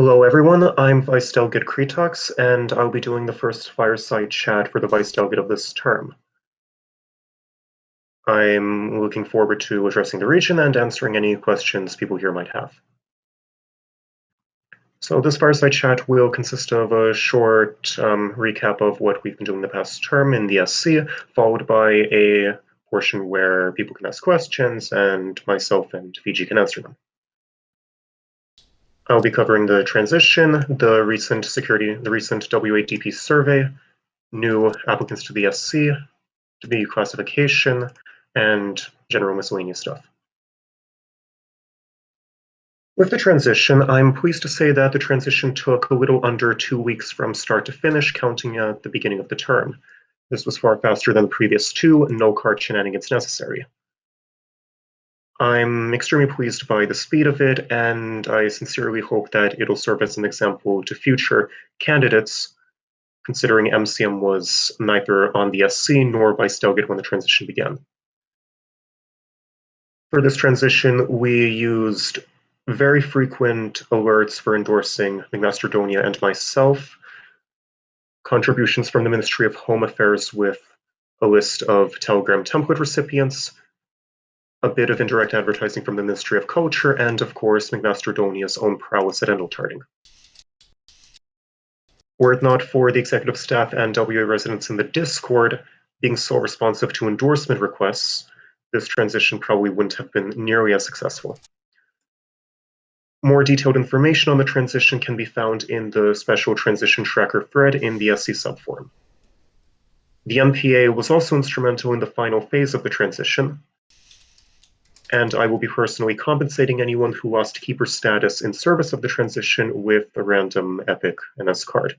Hello everyone, I'm Vice Delegate Cretox, and I'll be doing the first Fireside chat for the Vice Delegate of this term. I'm looking forward to addressing the region and answering any questions people here might have. So this Fireside chat will consist of a short recap of what we've been doing the past term in the SC, followed by a portion where people can ask questions and myself and Fiji can answer them. I'll be covering the transition, the recent WADP survey, new applicants to the SC, to the classification, and general miscellaneous stuff. With the transition, I'm pleased to say that the transition took a little under 2 weeks from start to finish, counting at the beginning of the term. This was far faster than the previous two, no card shenanigans necessary. I'm extremely pleased by the speed of it, and I sincerely hope that it'll serve as an example to future candidates, considering MCM was neither on the SC nor Vice Delegate when the transition began. For this transition, we used very frequent alerts for endorsing McMaster Donia and myself, contributions from the Ministry of Home Affairs with a list of Telegram template recipients, a bit of indirect advertising from the Ministry of Culture, and of course McMaster Donia's own prowess at endotarding. Were it not for the executive staff and WA residents in the Discord being so responsive to endorsement requests, this transition probably wouldn't have been nearly as successful. More detailed information on the transition can be found in the special transition tracker thread in the SC subforum. The MPA was also instrumental in the final phase of the transition, and I will be personally compensating anyone who lost keeper status in service of the transition with a random epic NS card.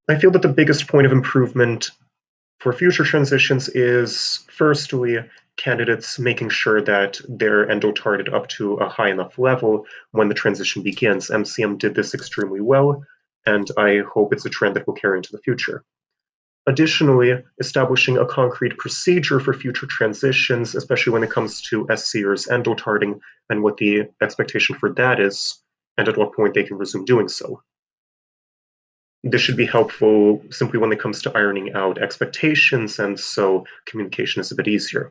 I feel that the biggest point of improvement for future transitions is, firstly, candidates making sure that they're endotarded up to a high enough level when the transition begins. MCM did this extremely well, and I hope it's a trend that will carry into the future. Additionally, establishing a concrete procedure for future transitions, especially when it comes to SCers endotarding, and what the expectation for that is, and at what point they can resume doing so. This should be helpful simply when it comes to ironing out expectations, and so communication is a bit easier.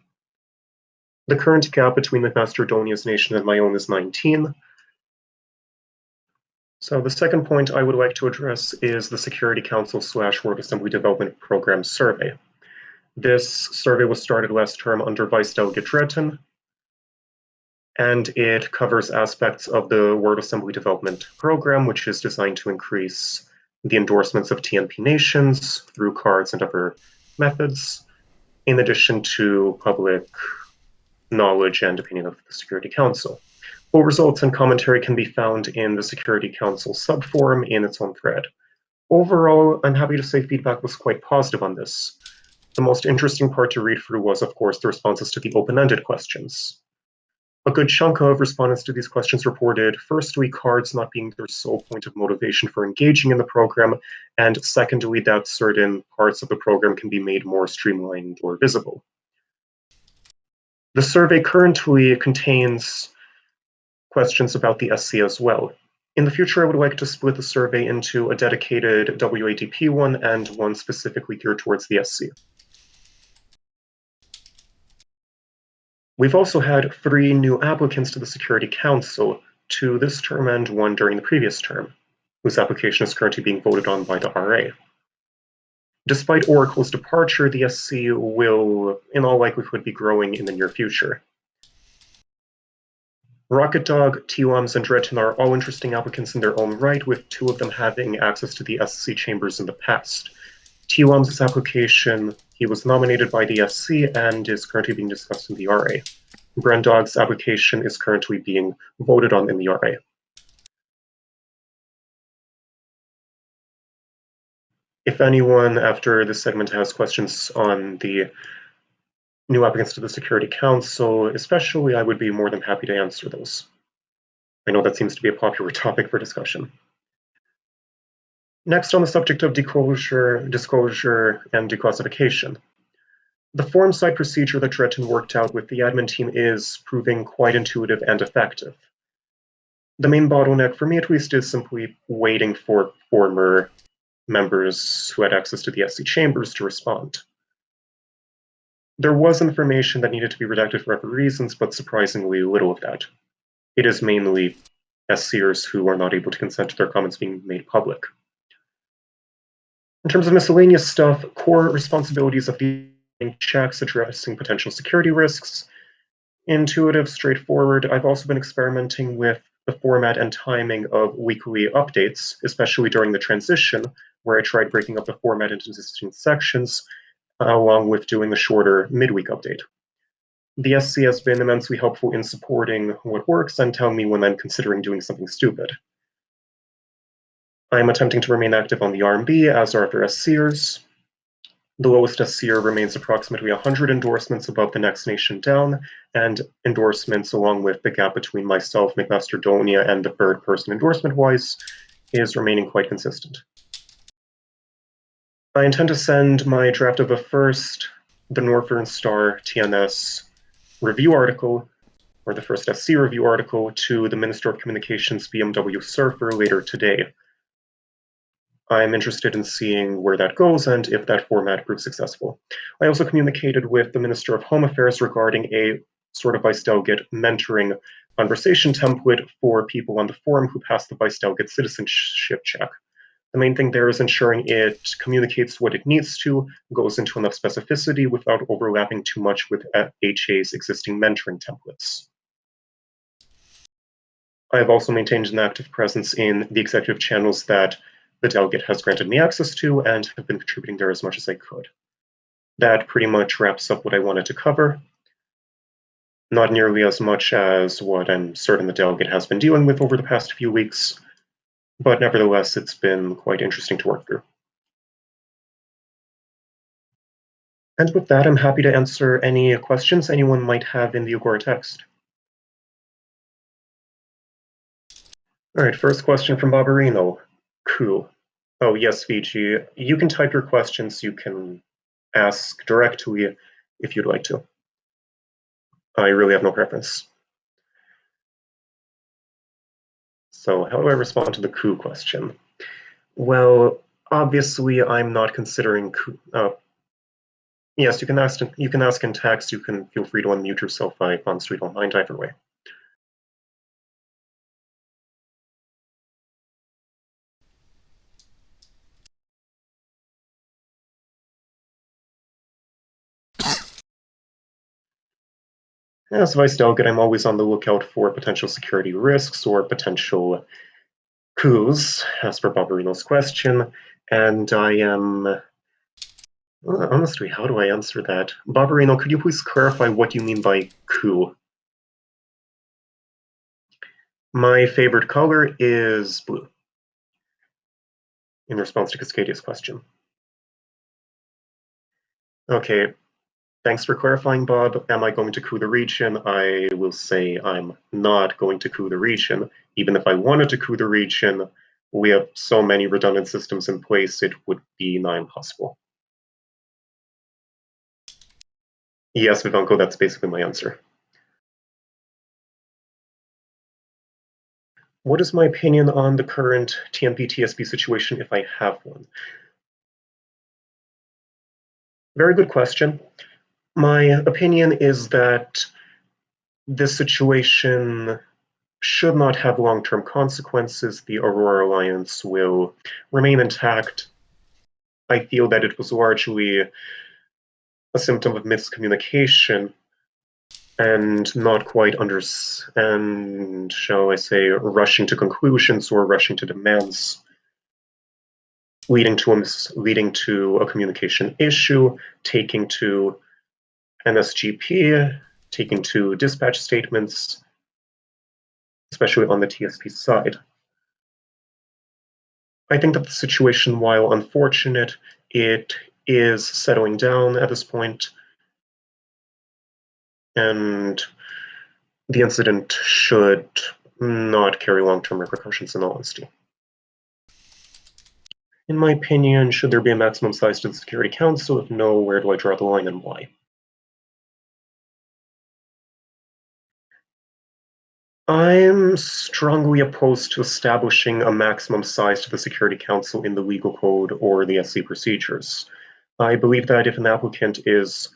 The current gap between McMaster Donia's nation and my own is 19. So the second point I would like to address is the Security Council / World Assembly Development Program survey. This survey was started last term under Vice Delegate Dretton, and it covers aspects of the World Assembly Development Program, which is designed to increase the endorsements of TNP nations through cards and other methods, in addition to public knowledge and opinion of the Security Council. Full results and commentary can be found in the Security Council subforum in its own thread. Overall, I'm happy to say feedback was quite positive on this. The most interesting part to read through was, of course, the responses to the open-ended questions. A good chunk of respondents to these questions reported, firstly, cards not being their sole point of motivation for engaging in the program, and secondly, that certain parts of the program can be made more streamlined or visible. The survey currently contains questions about the SC as well. In the future, I would like to split the survey into a dedicated WADP one and one specifically geared towards the SC. We've also had 3 new applicants to the Security Council, 2 this term and 1 during the previous term, whose application is currently being voted on by the RA. Despite Oracle's departure, the SC will, in all likelihood, be growing in the near future. Rocket Dog, T-Lums, and Dretton are all interesting applicants in their own right, with 2 of them having access to the SC chambers in the past. T-Lums' application, he was nominated by the SC and is currently being discussed in the RA. Grandog's application is currently being voted on in the RA. If anyone after this segment has questions on the new applicants to the Security Council, especially, I would be more than happy to answer those. I know that seems to be a popular topic for discussion. Next, on the subject of disclosure, and declassification. The form side procedure that Dretton worked out with the admin team is proving quite intuitive and effective. The main bottleneck, for me at least, is simply waiting for former members who had access to the SC chambers to respond. There was information that needed to be redacted for other reasons, but surprisingly little of that. It is mainly SCers who are not able to consent to their comments being made public. In terms of miscellaneous stuff, core responsibilities of the checks addressing potential security risks, intuitive, straightforward. I've also been experimenting with the format and timing of weekly updates, especially during the transition, where I tried breaking up the format into distinct sections, along with doing a shorter midweek update. The SC has been immensely helpful in supporting what works and telling me when I'm considering doing something stupid. I'm attempting to remain active on the RMB, as are other SCers. The lowest SCer remains approximately 100 endorsements above the next nation down, and endorsements along with the gap between myself, McMaster Donia, and the third person endorsement-wise is remaining quite consistent. I intend to send my draft of the Northern Star TNS review article, or the first SC review article, to the Minister of Communications BMW Surfer later today. I'm interested in seeing where that goes and if that format proves successful. I also communicated with the Minister of Home Affairs regarding a sort of vice delegate mentoring conversation template for people on the forum who pass the vice delegate citizenship check. The main thing there is ensuring it communicates what it needs to, goes into enough specificity without overlapping too much with HA's existing mentoring templates. I have also maintained an active presence in the executive channels that the delegate has granted me access to and have been contributing there as much as I could. That pretty much wraps up what I wanted to cover. Not nearly as much as what I'm certain the delegate has been dealing with over the past few weeks, but nevertheless, it's been quite interesting to work through. And with that, I'm happy to answer any questions anyone might have in the Agora text. All right, first question from Barbarino. Cool. Oh, yes, Fiji. You can type your questions. You can ask directly if you'd like to. I really have no preference. So how do I respond to the coup question? Well, obviously, I'm not considering coup. Yes, you can ask in text. You can feel free to unmute yourself. I honestly don't mind either way. As Vice Delegate, I'm always on the lookout for potential security risks or potential coups, as per Barbarino's question, and I am... honestly, how do I answer that? Barbarino, could you please clarify what you mean by coup? My favorite color is blue, in response to Cascadia's question. Okay, thanks for clarifying, Bob. Am I going to coup the region? I will say I'm not going to coup the region. Even if I wanted to coup the region, we have so many redundant systems in place, it would be nigh impossible. Yes, Vivanko, that's basically my answer. What is my opinion on the current TMP-TSP situation if I have one? Very good question. My opinion is that this situation should not have long-term consequences. The Aurora Alliance will remain intact. I feel that it was largely a symptom of miscommunication and not quite and shall I say, rushing to conclusions or rushing to demands, leading to a communication issue, taking to NSGP, taking to dispatch statements, especially on the TSP side. I think that the situation, while unfortunate, it is settling down at this point, and the incident should not carry long-term repercussions, in all honesty. In my opinion, should there be a maximum size to the Security Council? If no, where do I draw the line and why? I'm strongly opposed to establishing a maximum size to the Security Council in the legal code or the SC procedures. I believe that if an applicant is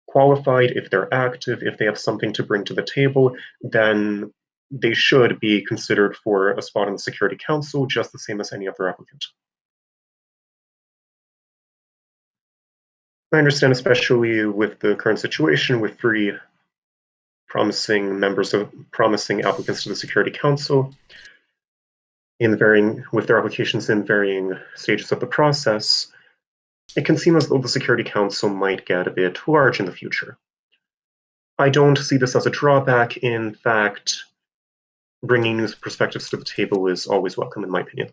qualified, if they're active, if they have something to bring to the table, then they should be considered for a spot on the Security Council just the same as any other applicant. I understand, especially with the current situation with three promising applicants to the Security Council with their applications in varying stages of the process, it can seem as though the Security Council might get a bit large in the future. I don't see this as a drawback. In fact, bringing new perspectives to the table is always welcome, in my opinion.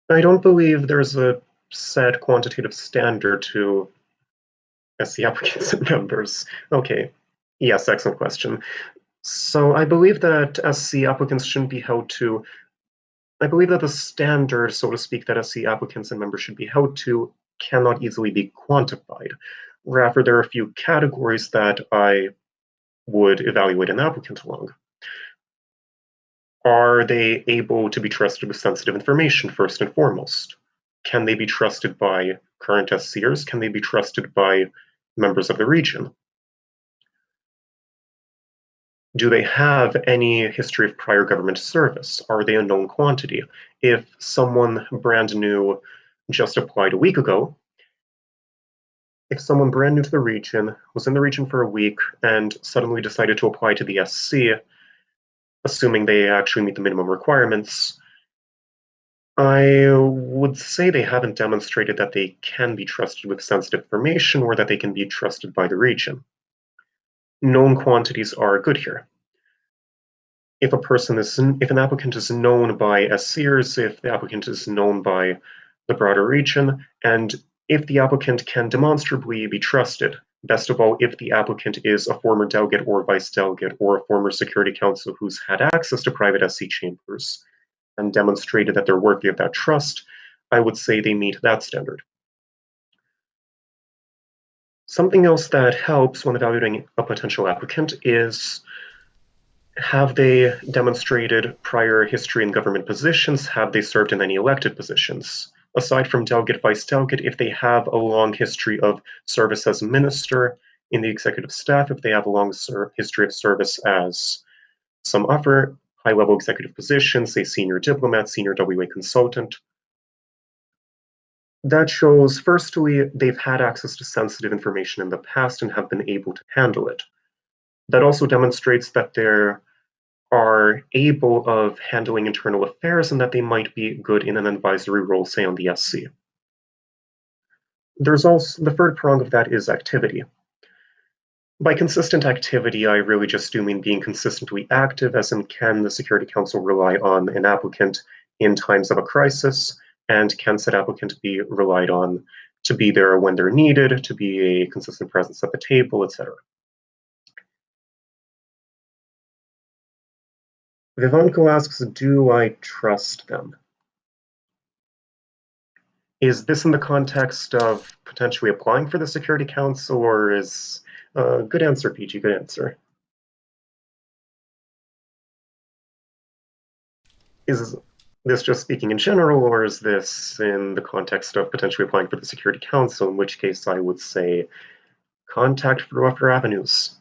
I don't believe there's a set quantitative standard to SC applicants and members. Okay, yes, excellent question. So I believe that SC applicants shouldn't be held to, I believe that the standard, so to speak, that SC applicants and members should be held to cannot easily be quantified. Rather, there are a few categories that I would evaluate an applicant along. Are they able to be trusted with sensitive information, first and foremost? Can they be trusted by current SCers? Can they be trusted by members of the region? Do they have any history of prior government service? Are they a known quantity? If someone brand new just applied a week ago, if someone brand new to the region was in the region for a week and suddenly decided to apply to the SC, assuming they actually meet the minimum requirements, I would say they haven't demonstrated that they can be trusted with sensitive information or that they can be trusted by the region. Known quantities are good here. If an applicant is known by SCers, if the applicant is known by the broader region, and if the applicant can demonstrably be trusted, best of all, if the applicant is a former delegate or vice delegate or a former security council who's had access to private SC chambers and demonstrated that they're worthy of that trust, I would say they meet that standard. Something else that helps when evaluating a potential applicant is, have they demonstrated prior history in government positions? Have they served in any elected positions? Aside from delegate, vice delegate, if they have a long history of service as minister in the executive staff, if they have a long history of service as some other high-level executive positions, say senior diplomat, senior WA consultant, that shows, firstly, they've had access to sensitive information in the past and have been able to handle it. That also demonstrates that they're are able of handling internal affairs and that they might be good in an advisory role, say on the SC. There's also the third prong of that is activity. By consistent activity, I really just do mean being consistently active, as in can the Security Council rely on an applicant in times of a crisis, and can said applicant be relied on to be there when they're needed, to be a consistent presence at the table, etc. Vivanko asks, do I trust them? Is this in the context of potentially applying for the Security Council, or is good answer, PG, good answer. Is this just speaking in general, or is this in the context of potentially applying for the Security Council, in which case I would say contact through other avenues?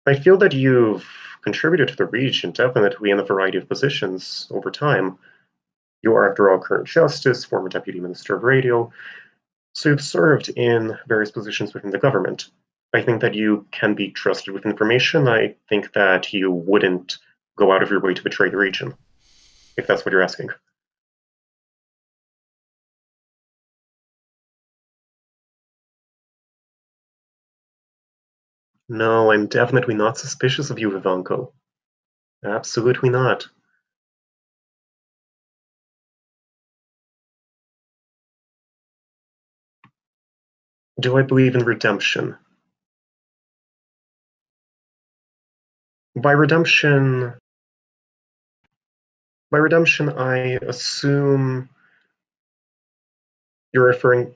I feel that you've contributed to the region definitely in a variety of positions over time. You are, after all, current justice, former deputy minister of radio, so you've served in various positions within the government. I think that you can be trusted with information. I think that you wouldn't go out of your way to betray the region, if that's what you're asking. No, I'm definitely not suspicious of you, Ivanko. Absolutely not. Do I believe in redemption? By redemption, I assume you're referring.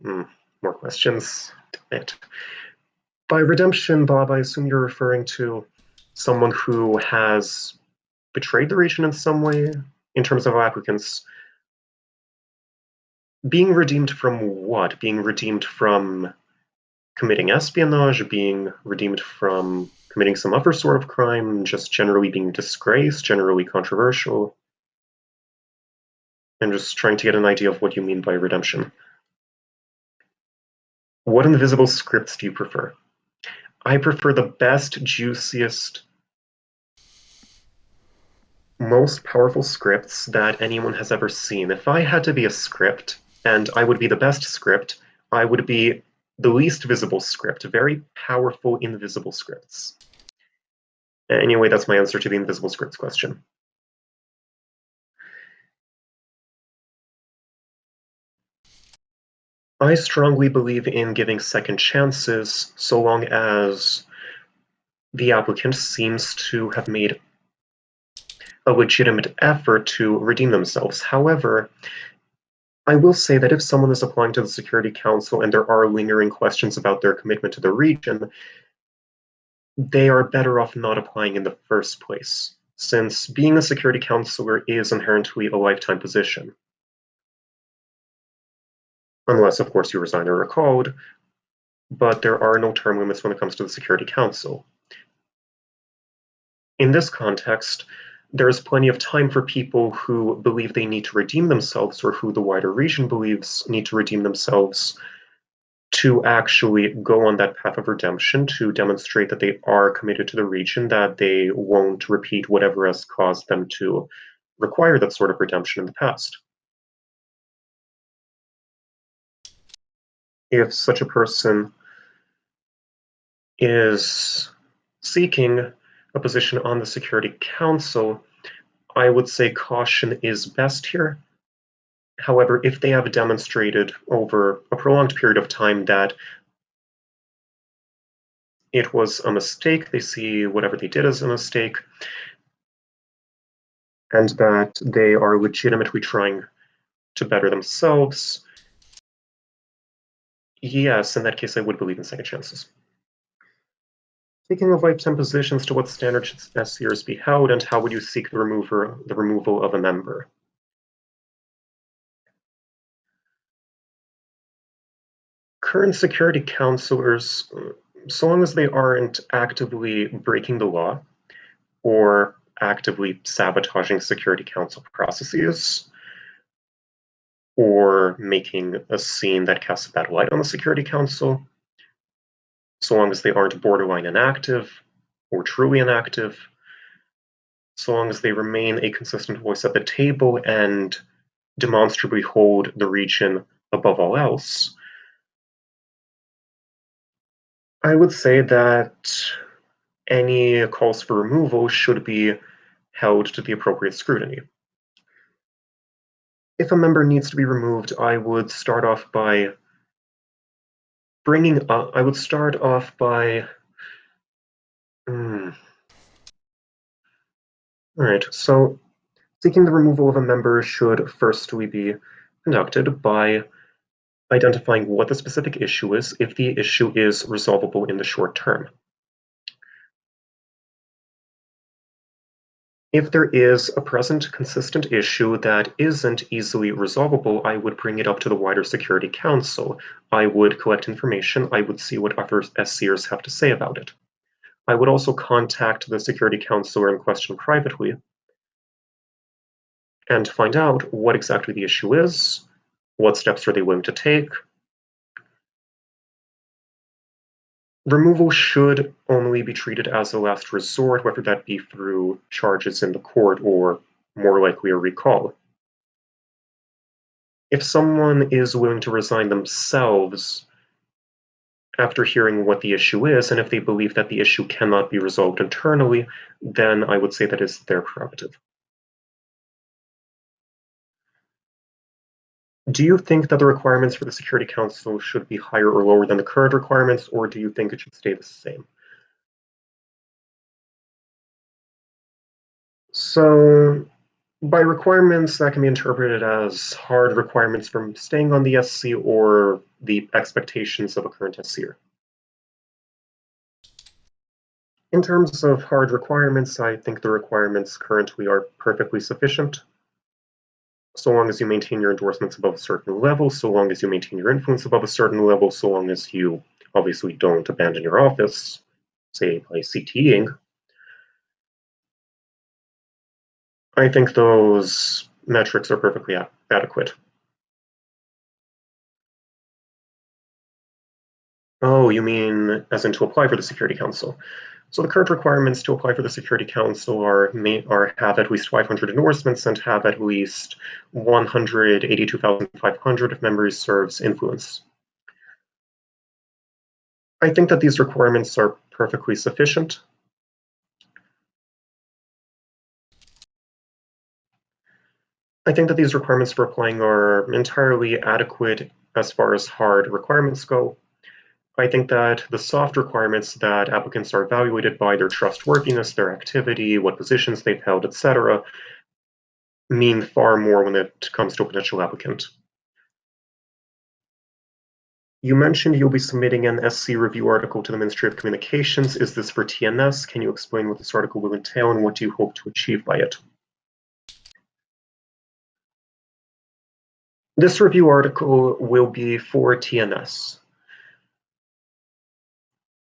More questions. Damn it. By redemption, Bob, I assume you're referring to someone who has betrayed the region in some way in terms of applicants. Being redeemed from what? Being redeemed from committing espionage, being redeemed from committing some other sort of crime, just generally being disgraced, generally controversial. I'm just trying to get an idea of what you mean by redemption. What invisible scripts do you prefer? I prefer the best, juiciest, most powerful scripts that anyone has ever seen. If I had to be a script, and I would be the best script, I would be the least visible script. Very powerful, invisible scripts. Anyway, that's my answer to the invisible scripts question. I strongly believe in giving second chances so long as the applicant seems to have made a legitimate effort to redeem themselves. However, I will say that if someone is applying to the Security Council and there are lingering questions about their commitment to the region, they are better off not applying in the first place, since being a security counselor is inherently a lifetime position. Unless, of course, you resign or are recalled, but there are no term limits when it comes to the Security Council. In this context, there's plenty of time for people who believe they need to redeem themselves or who the wider region believes need to redeem themselves to actually go on that path of redemption, to demonstrate that they are committed to the region, that they won't repeat whatever has caused them to require that sort of redemption in the past. If such a person is seeking a position on the Security Council, I would say caution is best here. However, if they have demonstrated over a prolonged period of time that it was a mistake, they see whatever they did as a mistake, and that they are legitimately trying to better themselves, yes, in that case, I would believe in second chances. Speaking of lifetime positions, to what standard should SCRs be held, and how would you seek the removal of a member? Current security counselors, so long as they aren't actively breaking the law or actively sabotaging security council processes or making a scene that casts a bad light on the security council, so long as they aren't borderline inactive or truly inactive, so long as they remain a consistent voice at the table and demonstrably hold the region above all else, I would say that any calls for removal should be held to the appropriate scrutiny. If a member needs to be removed, I would start off by Alright, so seeking the removal of a member should firstly be conducted by identifying what the specific issue is, if the issue is resolvable in the short term. If there is a present consistent issue that isn't easily resolvable, I would bring it up to the wider Security Council. I would collect information, I would see what other SCRs have to say about it. I would also contact the Security Counselor in question privately and find out what exactly the issue is, what steps are they willing to take. Removal should only be treated as a last resort, whether that be through charges in the court or more likely a recall. If someone is willing to resign themselves after hearing what the issue is, and if they believe that the issue cannot be resolved internally, then I would say that is their prerogative. Do you think that the requirements for the Security Council should be higher or lower than the current requirements, or do you think it should stay the same? So, by requirements, that can be interpreted as hard requirements from staying on the SC or the expectations of a current SCer. In terms of hard requirements, I think the requirements currently are perfectly sufficient. So long as you maintain your endorsements above a certain level, so long as you maintain your influence above a certain level, so long as you obviously don't abandon your office, say by CTing, I think those metrics are perfectly adequate. Oh, you mean as in to apply for the Security Council? So the current requirements to apply for the Security Council are have at least 500 endorsements and have at least 182,500 members serves influence. I think that these requirements are perfectly sufficient. I think that these requirements for applying are entirely adequate as far as hard requirements go. I think that the soft requirements that applicants are evaluated by their trustworthiness, their activity, what positions they've held, etc., mean far more when it comes to a potential applicant. You mentioned you'll be submitting an SC review article to the Ministry of Communications. Is this for TNS? Can you explain what this article will entail and what do you hope to achieve by it? This review article will be for TNS.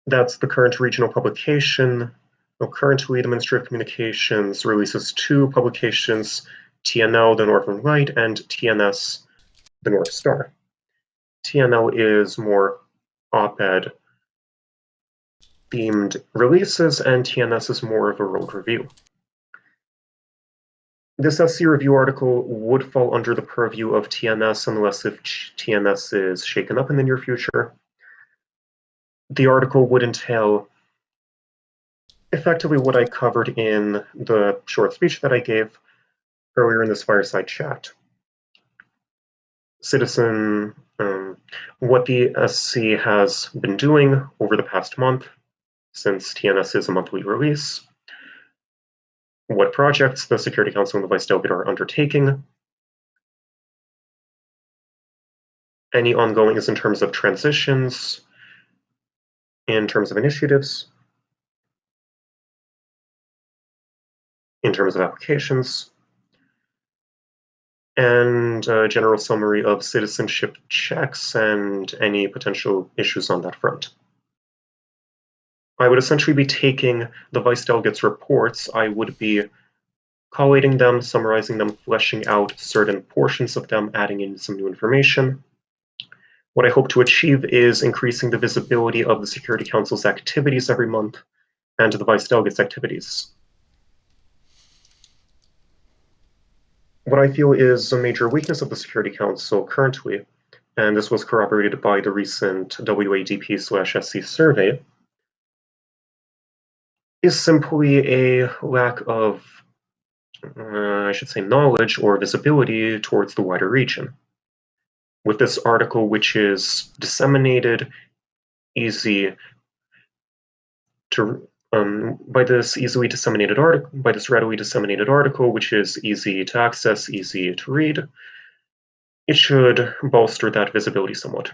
That's the current regional publication. Well, currently, the Ministry of Communications releases two publications, TNL, the Northern Light, and TNS, the North Star. TNL is more op-ed themed releases, and TNS is more of a road review. This SC review article would fall under the purview of TNS unless if TNS is shaken up in the near future. The article would entail effectively what I covered in the short speech that I gave earlier in this Fireside chat. Citizen, what the SC has been doing over the past month, since TNS is a monthly release, what projects the Security Council and the Vice Delegate are undertaking, any ongoings in terms of transitions, in terms of initiatives, in terms of applications, and a general summary of citizenship checks and any potential issues on that front. I would essentially be taking the Vice Delegates' reports, I would be collating them, summarizing them, fleshing out certain portions of them, adding in some new information. What I hope to achieve is increasing the visibility of the Security Council's activities every month and the Vice Delegates' activities. What I feel is a major weakness of the Security Council currently, and this was corroborated by the recent WADP/SC survey, is simply a lack of, I should say, knowledge or visibility towards the wider region. With this article, which is disseminated, easy to by this readily disseminated article, which is easy to access, easy to read, it should bolster that visibility somewhat.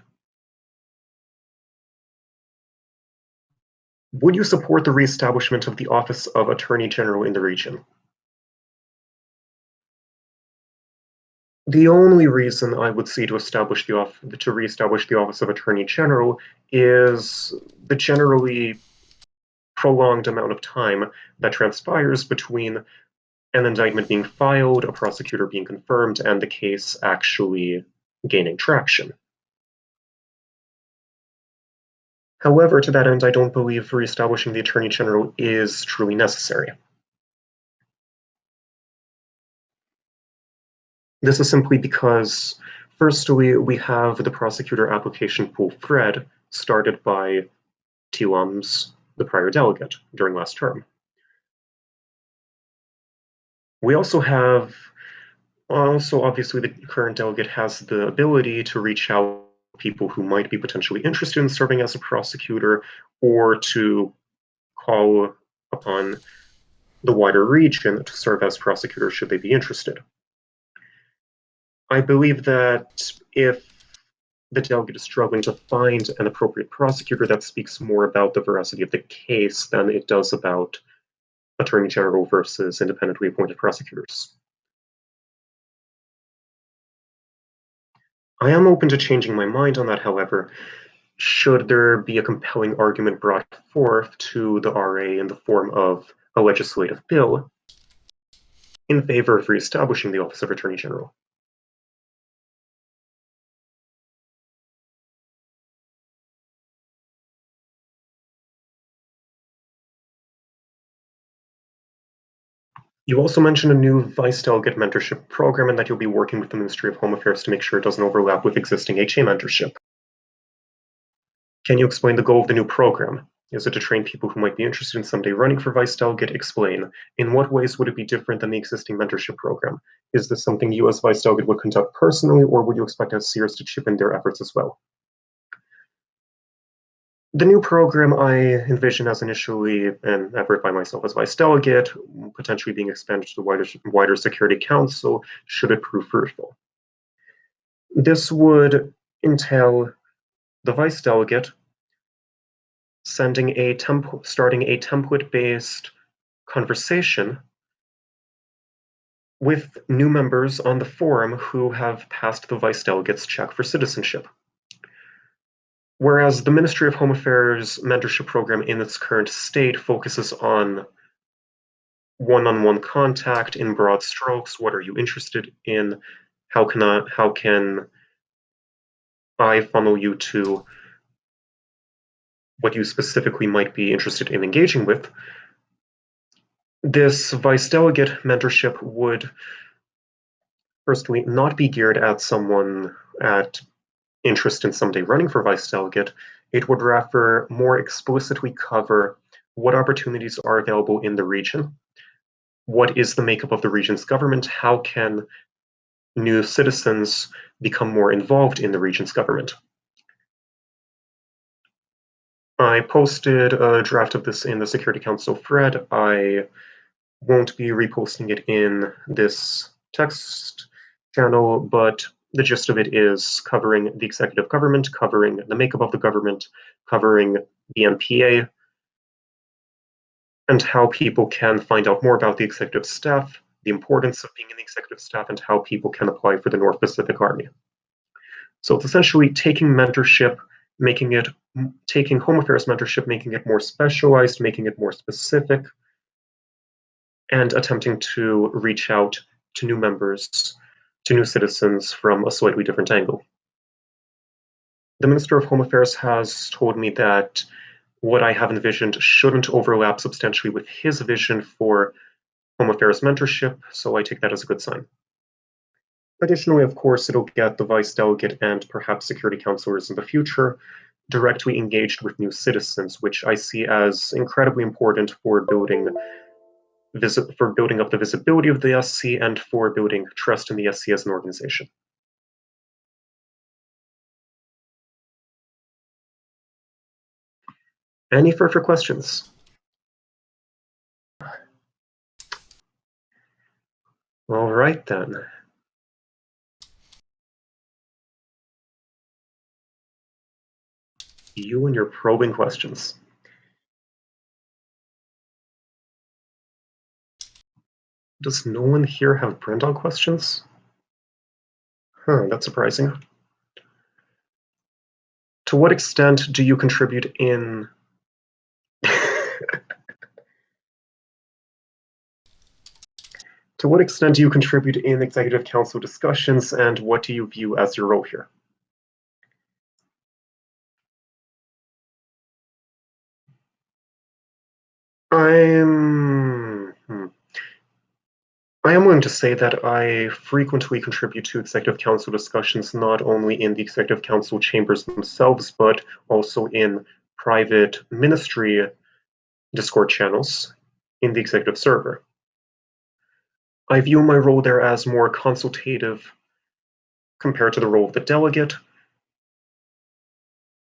Would you support the reestablishment of the Office of Attorney General in the region? The only reason I would see to reestablish the Office of Attorney General is the generally prolonged amount of time that transpires between an indictment being filed, a prosecutor being confirmed, and the case actually gaining traction. However, to that end, I don't believe reestablishing the Attorney General is truly necessary. This is simply because, firstly, we have the prosecutor application pool thread started by TLUMS, the prior delegate, during last term. We also have, obviously, the current delegate has the ability to reach out to people who might be potentially interested in serving as a prosecutor or to call upon the wider region to serve as prosecutors should they be interested. I believe that if the delegate is struggling to find an appropriate prosecutor, that speaks more about the veracity of the case than it does about Attorney General versus independently appointed prosecutors. I am open to changing my mind on that, however, should there be a compelling argument brought forth to the RA in the form of a legislative bill in favor of reestablishing the Office of Attorney General. You also mentioned a new Vice Delegate mentorship program and that you'll be working with the Ministry of Home Affairs to make sure it doesn't overlap with existing HA mentorship. Can you explain the goal of the new program? Is it to train people who might be interested in someday running for Vice Delegate? Explain. In what ways would it be different than the existing mentorship program? Is this something you as Vice Delegate would conduct personally, or would you expect SCers to chip in their efforts as well? The new program I envision as initially an effort by myself as Vice Delegate, potentially being expanded to the wider Security Council, should it prove fruitful. This would entail the Vice Delegate starting a template-based conversation with new members on the forum who have passed the Vice Delegate's check for citizenship. Whereas the Ministry of Home Affairs mentorship program in its current state focuses on one-on-one contact in broad strokes. What are you interested in? How can I funnel you to what you specifically might be interested in engaging with? This Vice Delegate mentorship would firstly not be geared at someone at interest in someday running for Vice Delegate. It would rather more explicitly cover what opportunities are available in the region, what is the makeup of the region's government, how can new citizens become more involved in the region's government. I posted a draft of this in the Security Council thread. I won't be reposting it in this text channel, but the gist of it is covering the executive government, covering the makeup of the government, covering the NPA, and how people can find out more about the executive staff, the importance of being in the executive staff, and how people can apply for the North Pacific Army. So it's essentially taking mentorship, taking home affairs mentorship, making it more specialized, making it more specific, and attempting to reach out to new members, to new citizens from a slightly different angle. The Minister of Home Affairs has told me that what I have envisioned shouldn't overlap substantially with his vision for home affairs mentorship, so I take that as a good sign. Additionally, of course, it'll get the Vice Delegate and perhaps Security Councilors in the future directly engaged with new citizens, which I see as incredibly important for building up the visibility of the SC and for building trust in the SC as an organization. Any further questions? All right, then. You and your probing questions. Does no one here have Brendel questions? Huh, that's surprising. To what extent do you contribute in... To what extent do you contribute in Executive Council discussions, and what do you view as your role here? I am willing to say that I frequently contribute to Executive Council discussions, not only in the Executive Council chambers themselves, but also in private ministry Discord channels in the Executive server. I view my role there as more consultative compared to the role of the delegate,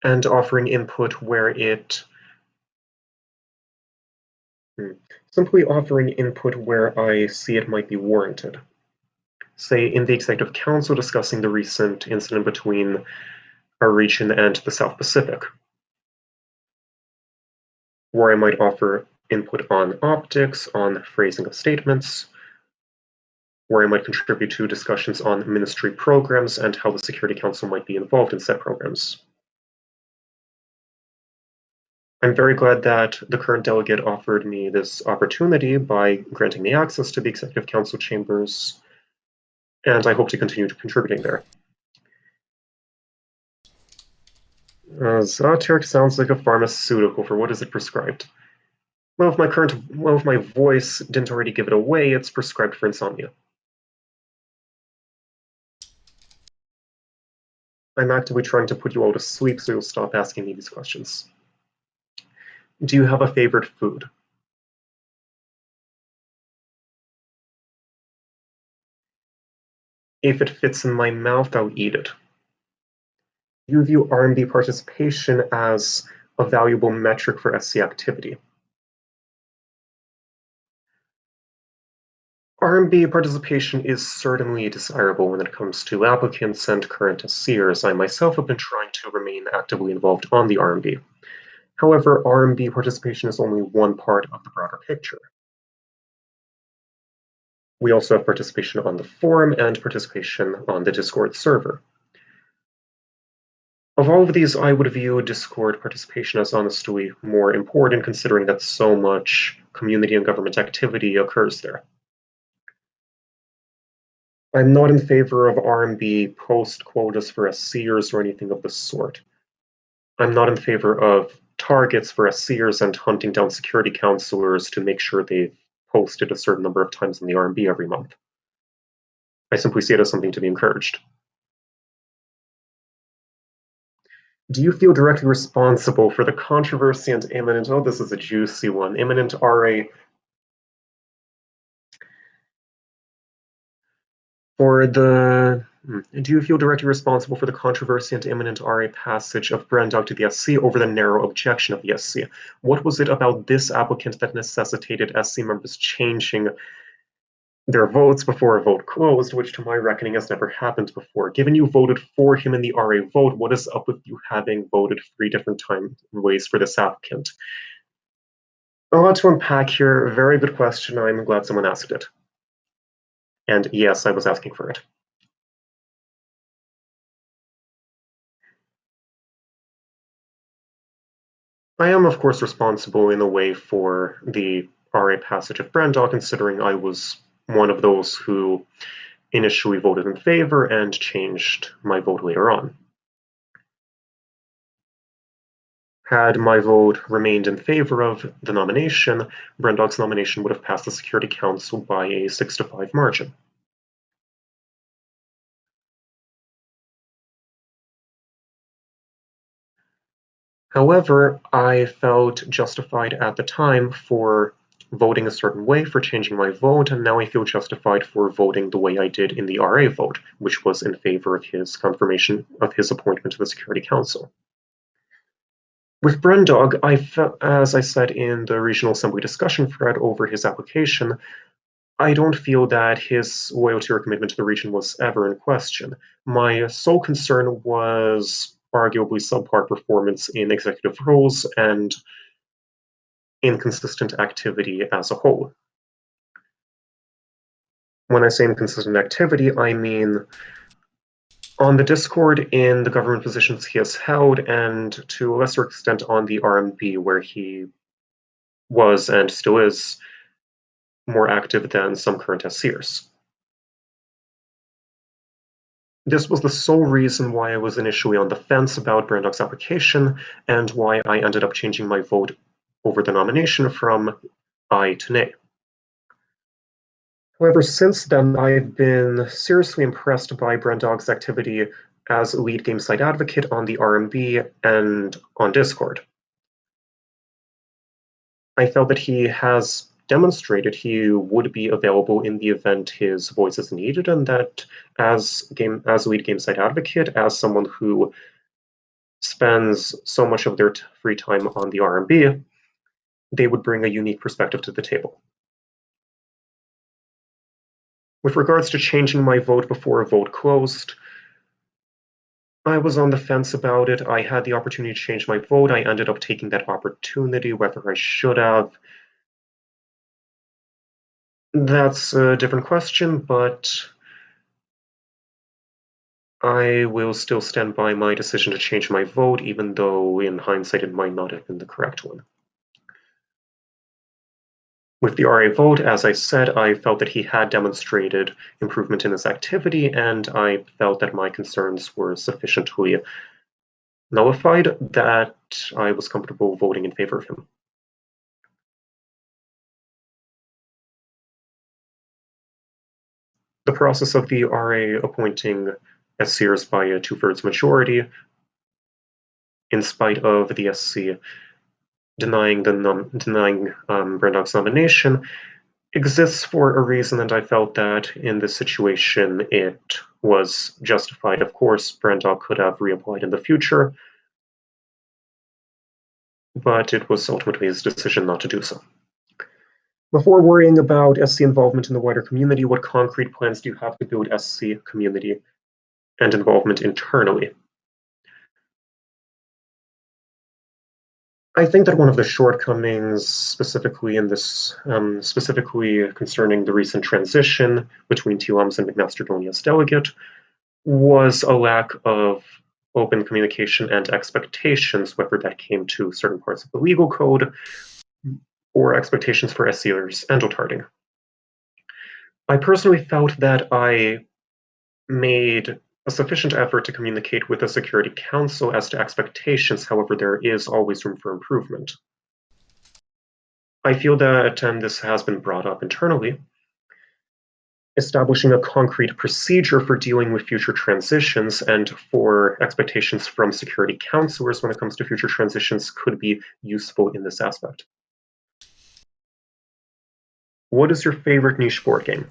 and offering input where it Simply offering input where I see it might be warranted. Say, in the Executive Council discussing the recent incident between our region and the South Pacific, where I might offer input on optics, on phrasing of statements, where I might contribute to discussions on ministry programs and how the Security Council might be involved in said programs. I'm very glad that the current delegate offered me this opportunity by granting me access to the Executive Council chambers, and I hope to continue contributing there. Zoteric sounds like a pharmaceutical. For what is it prescribed? Well, if my voice didn't already give it away, it's prescribed for insomnia. I'm actively trying to put you all to sleep so you'll stop asking me these questions. Do you have a favorite food? If it fits in my mouth, I'll eat it. You view R&B participation as a valuable metric for SC activity. R&B participation is certainly desirable when it comes to applicants and current SCers. I myself have been trying to remain actively involved on the R&B. However, R&B participation is only one part of the broader picture. We also have participation on the forum and participation on the Discord server. Of all of these, I would view Discord participation as honestly more important, considering that so much community and government activity occurs there. I'm not in favor of R&B post quotas for SCers or anything of the sort. I'm not in favor of targets for SCers and hunting down security counselors to make sure they've posted a certain number of times in the R&B every month. I simply see it as something to be encouraged. Do you feel directly responsible for the controversy and imminent, oh, this is a juicy one, imminent RA do you feel directly responsible for the controversy and imminent RA passage of Grande to the SC over the narrow objection of the SC? What was it about this applicant that necessitated SC members changing their votes before a vote closed, which to my reckoning has never happened before? Given you voted for him in the RA vote, what is up with you having voted 3 different ways for this applicant? A lot to unpack here. Very good question. I'm glad someone asked it. And yes, I was asking for it. I am, of course, responsible in a way for the RA passage of Brandon, considering I was one of those who initially voted in favor and changed my vote later on. Had my vote remained in favor of the nomination, Brendog's nomination would have passed the Security Council by a 6-5 margin. However, I felt justified at the time for voting a certain way, for changing my vote, and now I feel justified for voting the way I did in the RA vote, which was in favor of his confirmation of his appointment to the Security Council. With Brendog, as I said in the Regional Assembly discussion thread over his application, I don't feel that his loyalty or commitment to the region was ever in question. My sole concern was arguably subpar performance in executive roles and inconsistent activity as a whole. When I say inconsistent activity, I mean on the Discord in the government positions he has held, and to a lesser extent on the RMB, where he was and still is more active than some current SCers. This was the sole reason why I was initially on the fence about Brandog's application, and why I ended up changing my vote over the nomination from aye to nay. However, since then, I've been seriously impressed by Brandog's activity as lead game site advocate on the RMB and on Discord. I felt that he has demonstrated he would be available in the event his voice is needed, and that as lead game site advocate, as someone who spends so much of their free time on the RMB, they would bring a unique perspective to the table. With regards to changing my vote before a vote closed, I was on the fence about it. I had the opportunity to change my vote. I ended up taking that opportunity, whether I should have. That's a different question, but I will still stand by my decision to change my vote, even though in hindsight it might not have been the correct one. With the RA vote, as I said, I felt that he had demonstrated improvement in his activity, and I felt that my concerns were sufficiently nullified that I was comfortable voting in favor of him. The process of the RA appointing SCers by a 2/3 majority, in spite of the SC denying Brandog's nomination, exists for a reason, and I felt that in this situation it was justified. Of course, Brandog could have reapplied in the future, but it was ultimately his decision not to do so. Before worrying about SC involvement in the wider community, what concrete plans do you have to build SC community and involvement internally? I think that one of the shortcomings, specifically concerning the recent transition between TLMs and McMaster-Downey as delegate, was a lack of open communication and expectations, whether that came to certain parts of the legal code or expectations for SCers and Otarding. I personally felt that I made a sufficient effort to communicate with the Security Council as to expectations. However, there is always room for improvement. I feel that, and this has been brought up internally, establishing a concrete procedure for dealing with future transitions and for expectations from security counselors when it comes to future transitions could be useful in this aspect. What is your favorite niche board game?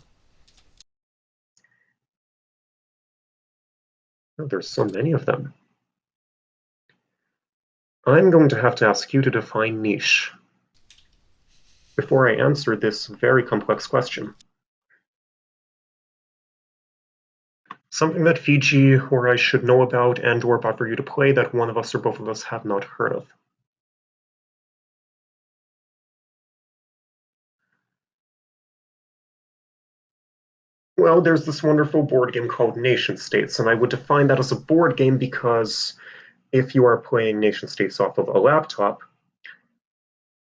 Oh, there's so many of them. I'm going to have to ask you to define niche before I answer this very complex question. Something that Fiji or I should know about and or buy for you to play that one of us or both of us have not heard of. Well, there's this wonderful board game called Nation States, and I would define that as a board game because if you are playing Nation States off of a laptop,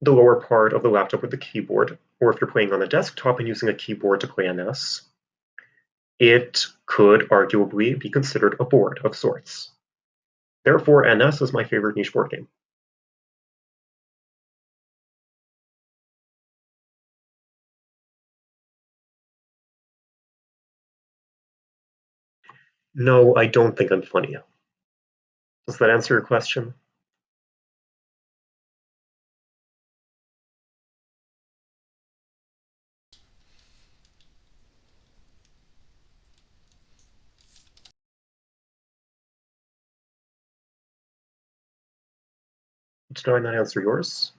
the lower part of the laptop with the keyboard, or if you're playing on a desktop and using a keyboard to play NS, it could arguably be considered a board of sorts. Therefore, NS is my favorite niche board game. No, I don't think I'm funny. Does that answer your question? Did I not answer yours?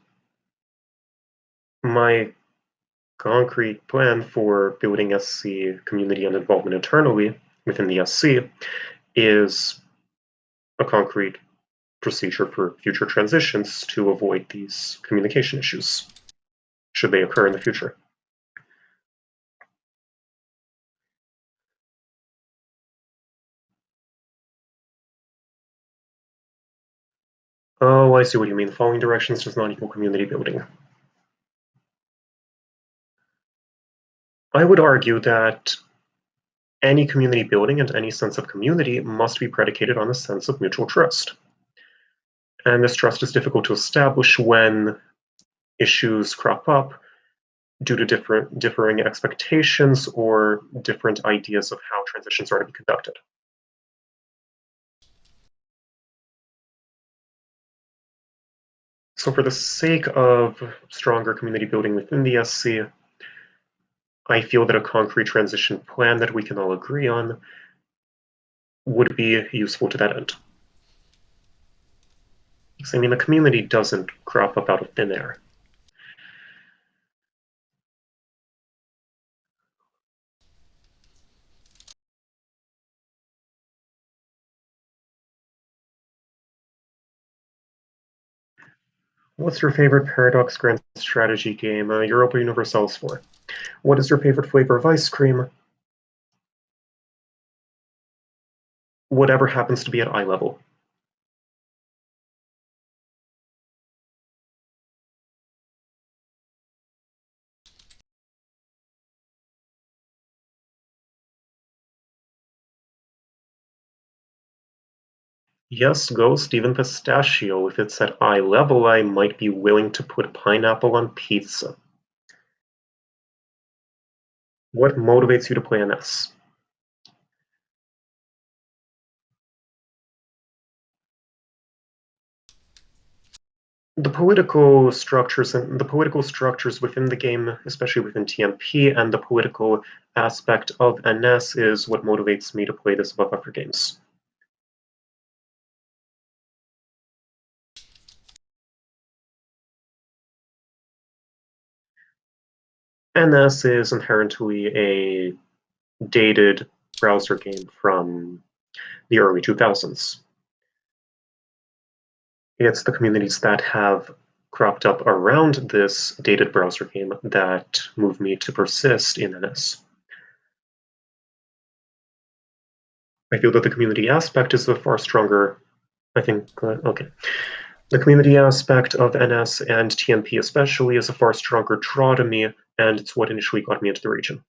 My concrete plan for building SC community and involvement internally within the SC is a concrete procedure for future transitions to avoid these communication issues, should they occur in the future. Oh, I see what you mean. Following directions does not equal community building. I would argue that any community building and any sense of community must be predicated on a sense of mutual trust. And this trust is difficult to establish when issues crop up due to differing expectations or different ideas of how transitions are to be conducted. So for the sake of stronger community building within the SC, I feel that a concrete transition plan that we can all agree on would be useful to that end. Because, I mean, the community doesn't crop up out of thin air. What's your favorite Paradox Grand strategy game? Europa Universalis 4. What is your favorite flavor of ice cream? Whatever happens to be at eye level. Yes, Ghost, even pistachio. If it's at eye level, I might be willing to put pineapple on pizza. What motivates you to play NS? The political structures within the game, especially within TMP, and the political aspect of NS is what motivates me to play this above other games. NS is inherently a dated browser game from the early 2000s. It's the communities that have cropped up around this dated browser game that move me to persist in NS. I feel that the community aspect is a far stronger, I think, okay. The community aspect of NS and TMP especially is a far stronger draw to me, and it's what initially got me into the region.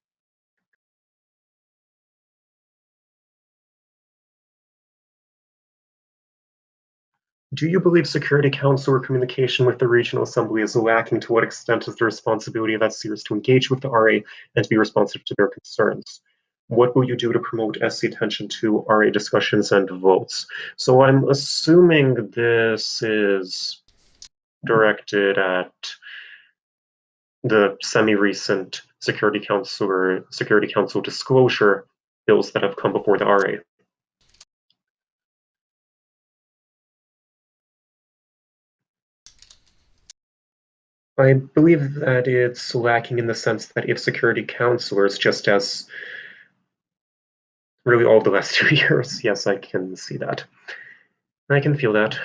Do you believe Security Council or communication with the Regional Assembly is lacking? To what extent is the responsibility of SCers to engage with the RA and to be responsive to their concerns? What will you do to promote SC attention to RA discussions and votes? So I'm assuming this is directed at the semi-recent Security Council or Security Council disclosure bills that have come before the RA. I believe that it's lacking in the sense that if security counselors, just as really all the last 2 years, yes, I can see that. I can feel that.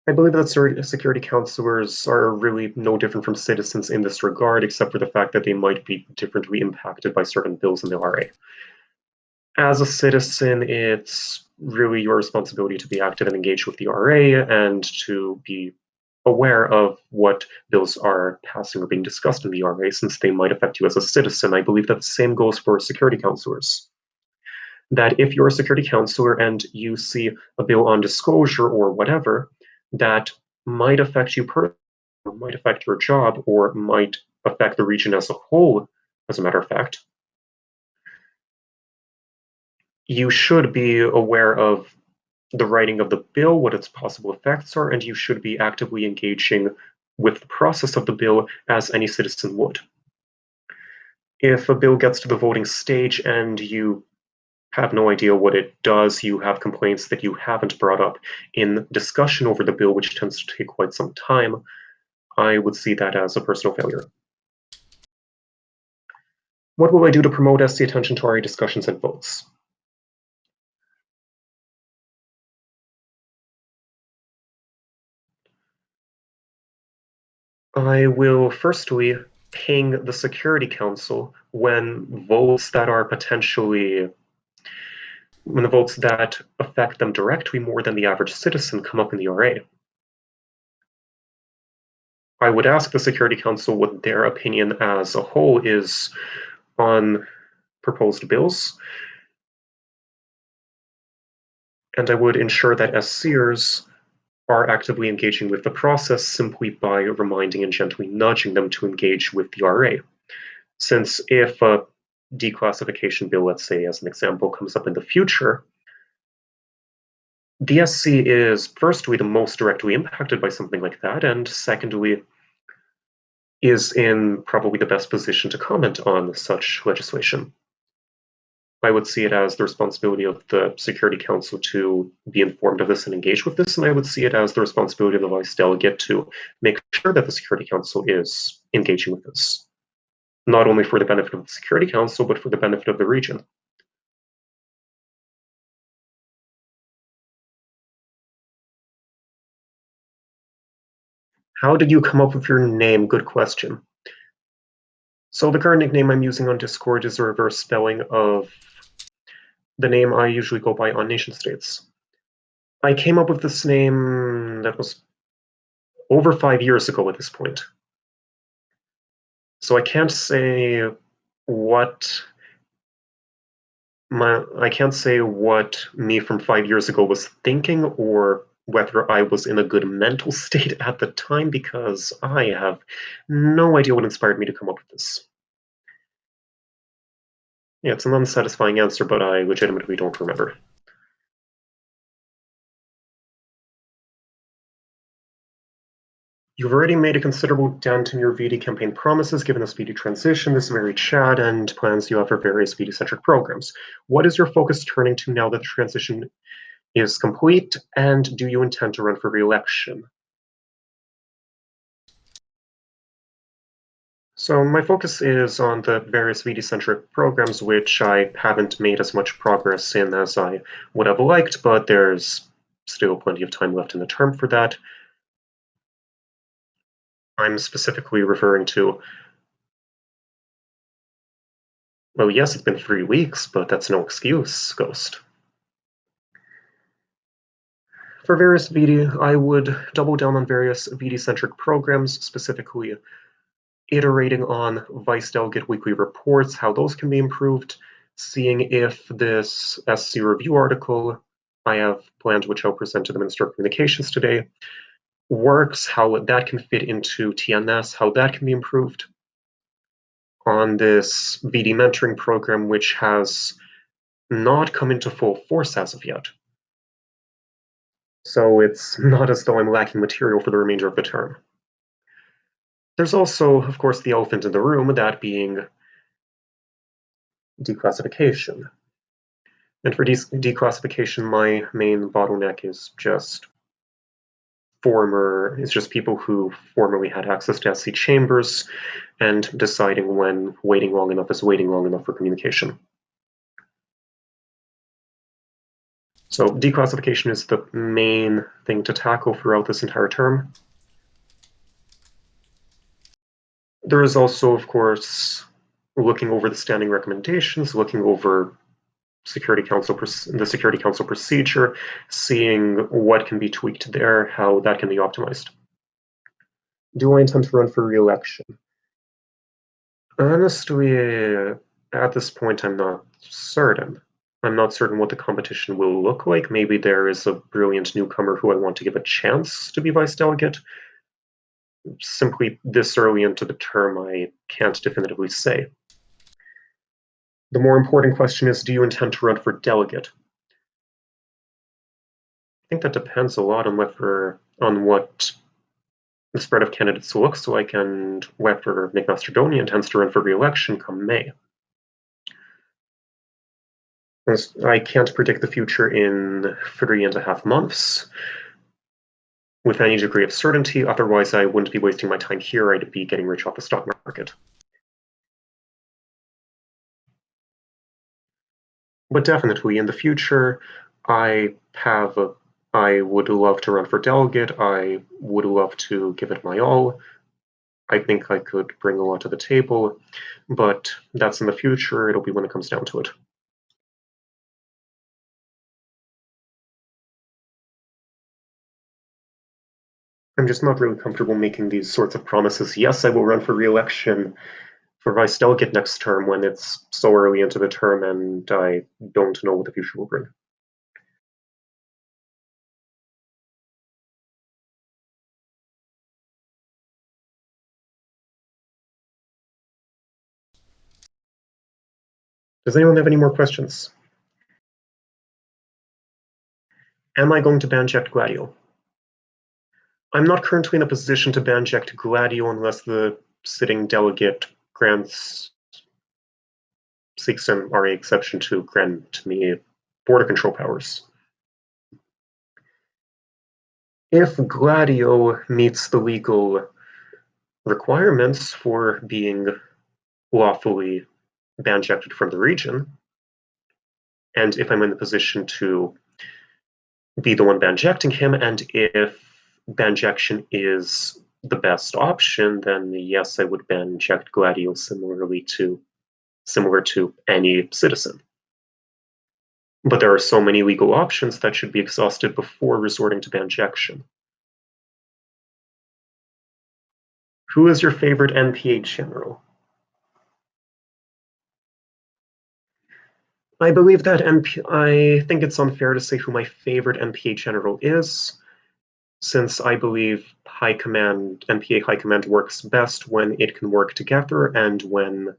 I believe that security counselors are really no different from citizens in this regard, except for the fact that they might be differently impacted by certain bills in the RA. As a citizen, it's really your responsibility to be active and engaged with the RA and to be aware of what bills are passing or being discussed in the RA, since they might affect you as a citizen. I believe that the same goes for security counselors. That if you're a security counselor and you see a bill on disclosure or whatever that might affect you personally, or might affect your job, or might affect the region as a whole, as a matter of fact, you should be aware of the writing of the bill, what its possible effects are, and you should be actively engaging with the process of the bill as any citizen would. If a bill gets to the voting stage and you have no idea what it does, you have complaints that you haven't brought up in discussion over the bill, which tends to take quite some time, I would see that as a personal failure. What will I do to promote SC attention to RA discussions and votes? I will firstly ping the Security Council when votes that are potentially when the votes that affect them directly more than the average citizen come up in the RA. I would ask the Security Council what their opinion as a whole is on proposed bills, and I would ensure that SCers are actively engaging with the process simply by reminding and gently nudging them to engage with the RA. Since if a declassification bill, let's say as an example, comes up in the future, the SC is firstly the most directly impacted by something like that, and secondly, is in probably the best position to comment on such legislation. I would see it as the responsibility of the Security Council to be informed of this and engage with this, and I would see it as the responsibility of the Vice Delegate to make sure that the Security Council is engaging with this, not only for the benefit of the Security Council, but for the benefit of the region. How did you come up with your name? Good question. So the current nickname I'm using on Discord is a reverse spelling of the name I usually go by on nation states. I came up with this name that was over 5 years ago at this point. So I can't say what me from 5 years ago was thinking or whether I was in a good mental state at the time, because I have no idea what inspired me to come up with this. Yeah, it's an unsatisfying answer, but I legitimately don't remember. You've already made a considerable dent in your VD campaign promises, given us VD transition, this very chat, and plans you have for various VD-centric programs. What is your focus turning to now that the transition is complete, and do you intend to run for re-election? So my focus is on the various VD-centric programs, which I haven't made as much progress in as I would have liked, but there's still plenty of time left in the term for that. I'm specifically referring to, well, yes, it's been 3 weeks, but that's no excuse, Ghost. For various VD, I would double down on various VD-centric programs, specifically iterating on Vice Delegate weekly reports, how those can be improved, seeing if this SC review article I have planned, which I'll present to the Minister of Communications today, works, how that can fit into TNS, how that can be improved. On this VD mentoring program, which has not come into full force as of yet. So it's not as though I'm lacking material for the remainder of the term. There's also, of course, the elephant in the room, that being declassification. And for declassification, my main bottleneck is just people who formerly had access to SC chambers and deciding when waiting long enough is waiting long enough for communication. So declassification is the main thing to tackle throughout this entire term. There is also, of course, looking over the standing recommendations, looking over the Security Council procedure, seeing what can be tweaked there, how that can be optimized. Do I intend to run for re-election? Honestly, at this point, I'm not certain. I'm not certain what the competition will look like. Maybe there is a brilliant newcomer who I want to give a chance to be vice delegate. Simply this early into the term, I can't definitively say. The more important question is, do you intend to run for delegate? I think that depends a lot on what the spread of candidates looks like and whether Nick Mastradalia intends to run for re-election come May. I can't predict the future in 3.5 months with any degree of certainty, otherwise I wouldn't be wasting my time here, I'd be getting rich off the stock market. But definitely, in the future, I would love to run for delegate. I would love to give it my all. I think I could bring a lot to the table, but that's in the future. It'll be when it comes down to it. I'm just not really comfortable making these sorts of promises. Yes, I will run for re-election for vice delegate next term when it's so early into the term and I don't know what the future will bring. Does anyone have any more questions? Am I going to banject Gladio? I'm not currently in a position to banject Gladio unless the sitting delegate seeks an RA exception to grant me border control powers. If Gladio meets the legal requirements for being lawfully banjected from the region, and if I'm in the position to be the one banjecting him, and if banjection is the best option, then yes, I would ban checked gladio similar to any citizen. But there are so many legal options that should be exhausted before resorting to banjection. Who is your favorite NPA general? I believe that I think it's unfair to say who my favorite NPA general is, since I believe NPA High Command works best when it can work together and when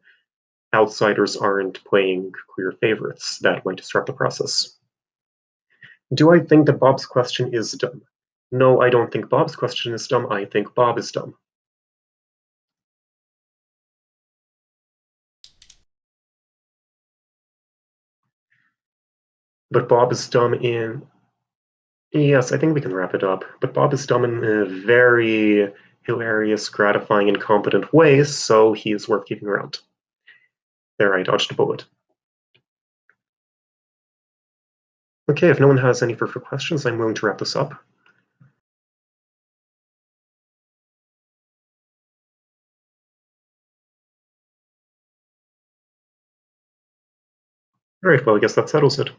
outsiders aren't playing clear favorites that might disrupt the process. Do I think that Bob's question is dumb? No, I don't think Bob's question is dumb. I think Bob is dumb. But Bob is dumb in... Yes, I think we can wrap it up. But Bob is dumb in a very hilarious, gratifying, and competent way, so he is worth keeping around. There, I dodged a bullet. Okay, if no one has any further questions, I'm willing to wrap this up. All right, well, I guess that settles it.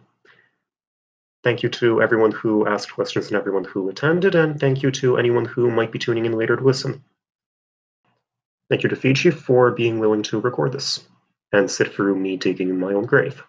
Thank you to everyone who asked questions and everyone who attended, and thank you to anyone who might be tuning in later to listen. Thank you to Fiji for being willing to record this and sit through me digging in my own grave.